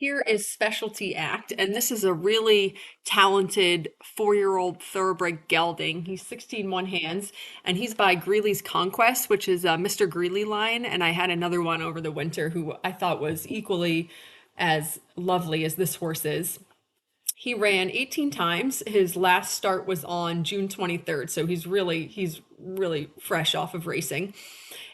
Here is Specialty Act, and this is a really talented 4-year-old thoroughbred gelding. He's 16 one hands, and he's by Greeley's Conquest, which is a Mr. Greeley line. And I had another one over the winter who I thought was equally as lovely as this horse is. He ran 18 times. His last start was on June 23rd, so he's really fresh off of racing.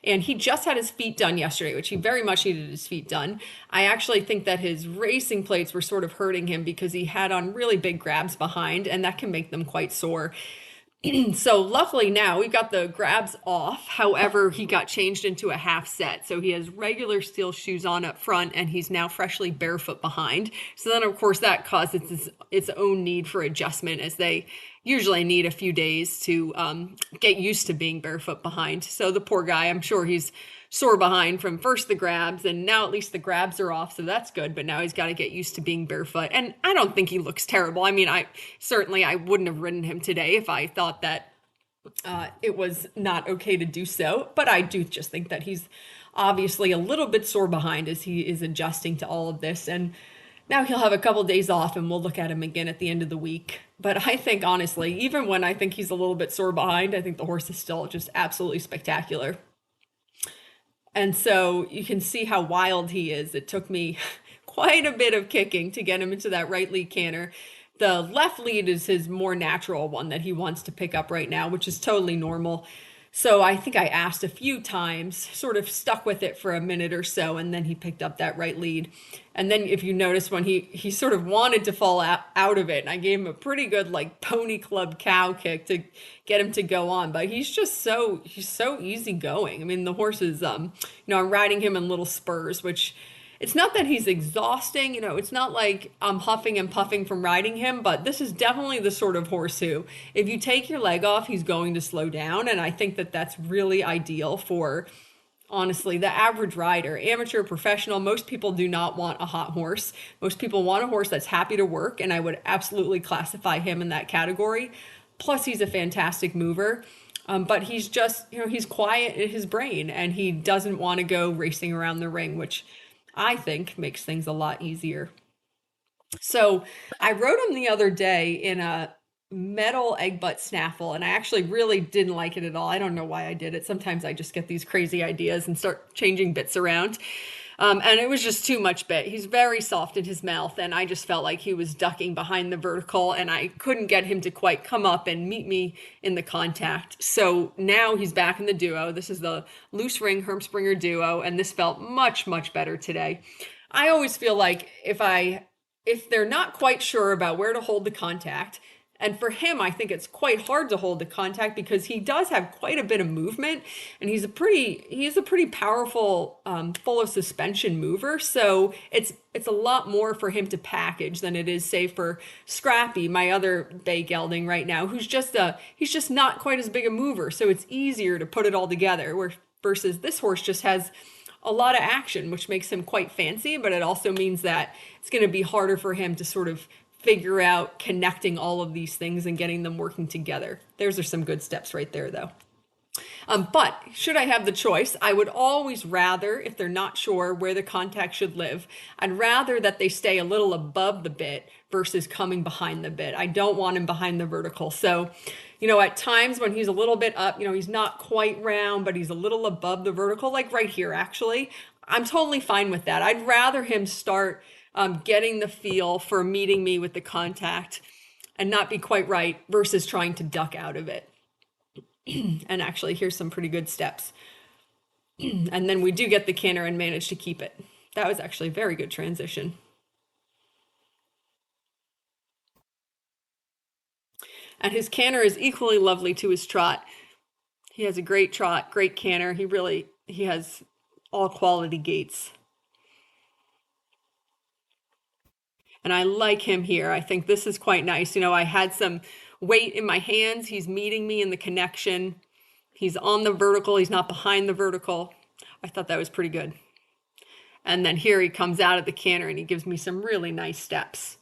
And he just had his feet done yesterday, which he very much needed his feet done. I actually think that his racing plates were sort of hurting him because he had on really big grabs behind, and that can make them quite sore. So luckily now we've got the grabs off. However, he got changed into a half set. So he has regular steel shoes on up front and he's now freshly barefoot behind. So then of course that causes its own need for adjustment, as they usually need a few days to get used to being barefoot behind. So the poor guy, I'm sure he's sore behind from first the grabs, and now at least the grabs are off, so that's good. But now he's got to get used to being barefoot, and I don't think he looks terrible. I mean, I wouldn't have ridden him today if I thought that it was not okay to do so. But I do just think that he's obviously a little bit sore behind as he is adjusting to all of this. And now he'll have a couple days off and we'll look at him again at the end of the week. But I think honestly, even when I think he's a little bit sore behind, I think the horse is still just absolutely spectacular. And so you can see how wild he is. It took me quite a bit of kicking to get him into that right lead canter. The left lead is his more natural one that he wants to pick up right now, which is totally normal. So I think I asked a few times, sort of stuck with it for a minute or so, and then he picked up that right lead. And then if you notice when he sort of wanted to fall out of it, and I gave him a pretty good like pony club cow kick to get him to go on. But he's so easy going. I mean, the horse is I'm riding him in little spurs, which it's not that he's exhausting, it's not like I'm huffing and puffing from riding him, but this is definitely the sort of horse who, if you take your leg off, he's going to slow down. And I think that that's really ideal for, honestly, the average rider, amateur, professional. Most people do not want a hot horse. Most people want a horse that's happy to work, and I would absolutely classify him in that category. Plus, he's a fantastic mover. But he's just, he's quiet in his brain and he doesn't want to go racing around the ring, which I think makes things a lot easier. So I rode him the other day in a metal egg butt snaffle, and I actually really didn't like it at all. I don't know why I did it. Sometimes I just get these crazy ideas and start changing bits around. And it was just too much bit. He's very soft in his mouth, and I just felt like he was ducking behind the vertical, and I couldn't get him to quite come up and meet me in the contact. So now he's back in the duo. This is the loose ring Hermspringer duo, and this felt much, much better today. I always feel like if they're not quite sure about where to hold the contact, and for him, I think it's quite hard to hold the contact because he does have quite a bit of movement, and he's a pretty powerful, full of suspension mover. So it's a lot more for him to package than it is, say, for Scrappy, my other bay gelding right now, he's just not quite as big a mover. So it's easier to put it all together. Versus this horse just has a lot of action, which makes him quite fancy, but it also means that it's going to be harder for him to sort of figure out connecting all of these things and getting them working together. Those are some good steps right there, though. But should I have the choice, I would always rather, if they're not sure where the contact should live, I'd rather that they stay a little above the bit versus coming behind the bit. I don't want him behind the vertical. So, at times when he's a little bit up, he's not quite round, but he's a little above the vertical, like right here, actually. I'm totally fine with that. I'd rather him start getting the feel for meeting me with the contact and not be quite right versus trying to duck out of it. And actually, here's some pretty good steps. And then we do get the canter and manage to keep it. That was actually a very good transition. And his canter is equally lovely to his trot. He has a great trot, great canter. He has all quality gaits. And I like him here. I think this is quite nice. I had some weight in my hands. He's meeting me in the connection. He's on the vertical. He's not behind the vertical. I thought that was pretty good. And then here he comes out of the canter and he gives me some really nice steps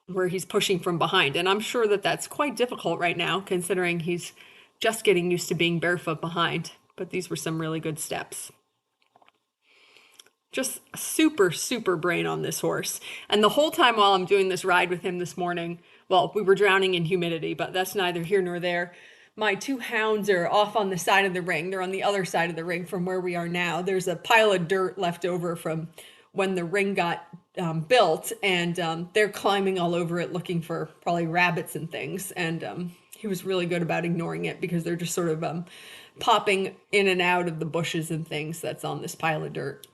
where he's pushing from behind. And I'm sure that that's quite difficult right now, considering he's just getting used to being barefoot behind. But these were some really good steps. Just super, super brain on this horse. And the whole time while I'm doing this ride with him this morning, well, we were drowning in humidity, but that's neither here nor there. My two hounds are off on the side of the ring. They're on the other side of the ring from where we are now. There's a pile of dirt left over from when the ring got built, and they're climbing all over it looking for probably rabbits and things. And he was really good about ignoring it because they're just sort of popping in and out of the bushes and things that's on this pile of dirt.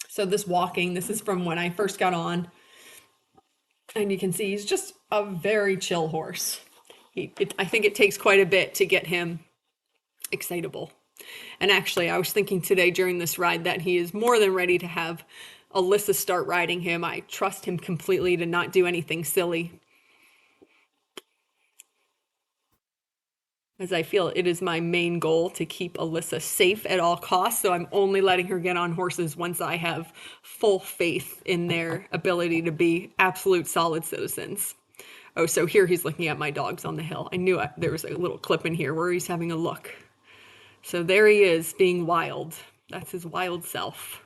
So this walking, this is from when I first got on, and you can see he's just a very chill horse. I think it takes quite a bit to get him excitable. And actually, I was thinking today during this ride that he is more than ready to have Alyssa start riding him. I trust him completely to not do anything silly, as I feel it is my main goal to keep Alyssa safe at all costs. So I'm only letting her get on horses once I have full faith in their ability to be absolute solid citizens. Oh, so here he's looking at my dogs on the hill. I knew there was a little clip in here where he's having a look. So there he is, being wild. That's his wild self.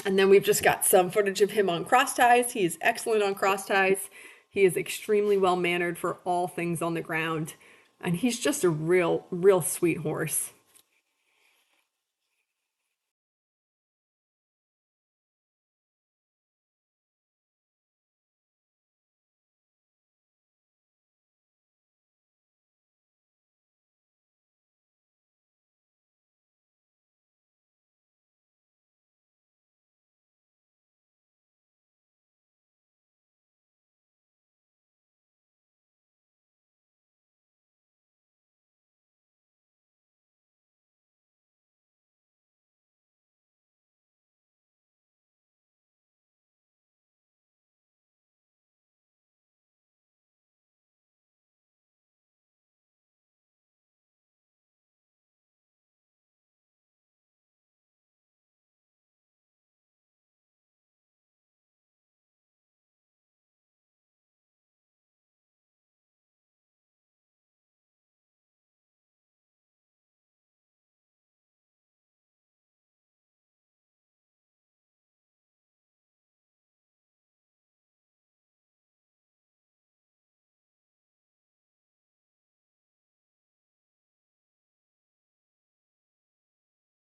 And then we've just got some footage of him on cross ties. He is excellent on cross ties. He is extremely well mannered for all things on the ground. And he's just a real, real sweet horse.